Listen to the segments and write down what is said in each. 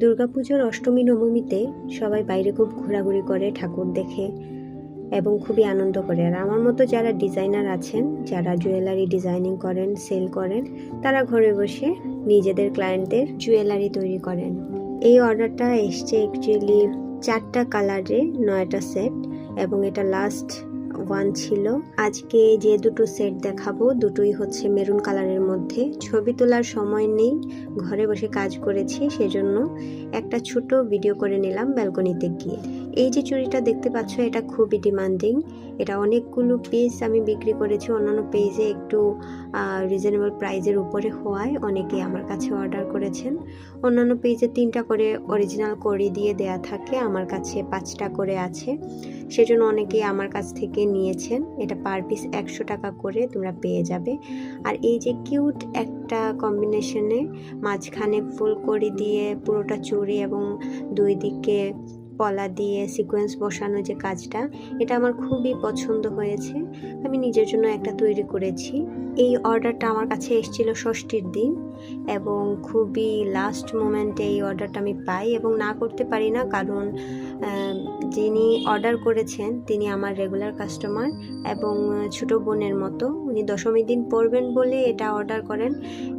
দুর্গাপুজোর অষ্টমী নবমীতে সবাই বাইরে খুব ঘোরাঘুরি করে, ঠাকুর দেখে এবং খুবই আনন্দ করে। আর আমার মতো যারা ডিজাইনার আছেন, যারা জুয়েলারি ডিজাইনিং করেন, সেল করেন, তারা ঘরে বসে নিজেদের ক্লায়েন্টদের জুয়েলারি তৈরি করেন। এই অর্ডারটা এসছে অ্যাকচুয়ালি 4টা কালারে 9টা সেট, এবং এটা লাস্ট ওয়ান ছিল। আজকে যে দুটো সেট দেখাবো দুটোই হচ্ছে মেরুন কালারের মধ্যে। ছবি তোলার সময় নেই, ঘরে বসে কাজ করেছি, সেজন্য একটা ছোট ভিডিও করে নিলাম ব্যালকনিতে গিয়ে। এই যে চুড়িটা দেখতে পাচ্ছ, এটা খুবই ডিমান্ডিং। এটা অনেকগুলো পিস আমি বিক্রি করেছি অন্যান্য পেজে, একটু রিজনেবল প্রাইজের উপরে হওয়ায় অনেকে আমার কাছে অর্ডার করেছেন। অন্যান্য পেজে 3টা করে অরিজিনাল কড়ি দিয়ে দেয়া থাকে, আমার কাছে 5টা করে আছে, সেজন্য অনেকেই আমার কাছ থেকে নিয়েছেন। এটা পার পিস 100 টাকা করে তোমরা পেয়ে যাবে। আর এই যে কিউট একটা কম্বিনেশনে মাঝখানে ফুলকড়ি দিয়ে পুরোটা চুড়ি এবং দুই দিকে পলা দিয়ে সিকোয়েন্স বসানো যে কাজটা, এটা আমার খুবই পছন্দ হয়েছে। আমি নিজের জন্য একটা তৈরি করেছি। এই অর্ডারটা আমার কাছে এসেছিল ষষ্ঠীর দিন, এবং খুবই লাস্ট মোমেন্টে এই অর্ডারটা আমি পাই এবং না করতে পারি না, কারণ যিনি অর্ডার করেছেন তিনি আমার রেগুলার কাস্টমার এবং ছোট বোনের মতো। উনি দশমীর দিন পরবেন বলে এটা অর্ডার করেন,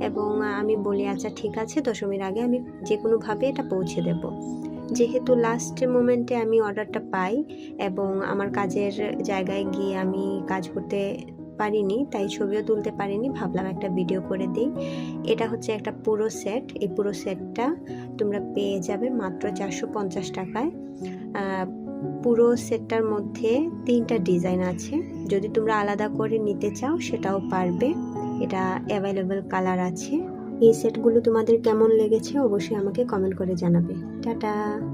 এবং আমি বলি আচ্ছা ঠিক আছে, দশমীর আগে আমি যে কোনোভাবে এটা পৌঁছে দেব। যেহেতু লাস্ট মোমেন্টে আমি অর্ডারটা পাই এবং আমার কাজের জায়গায় গিয়ে আমি কাজ করতে পারিনি, তাই ছবিও তুলতে পারিনি, ভাবলাম একটা ভিডিও করে দিই। এটা হচ্ছে একটা পুরো সেট। এই পুরো সেটটা তোমরা পেয়ে যাবে মাত্র 450 টাকায়। পুরো সেটটার মধ্যে 3টা ডিজাইন আছে, যদি তোমরা আলাদা করে নিতে চাও সেটাও পারবে। এটা অ্যাভেলেবল কালার আছে। এই সেটগুলো তোমাদের কেমন লেগেছে অবশ্যই আমাকে কমেন্ট করে জানাবে। টাটা।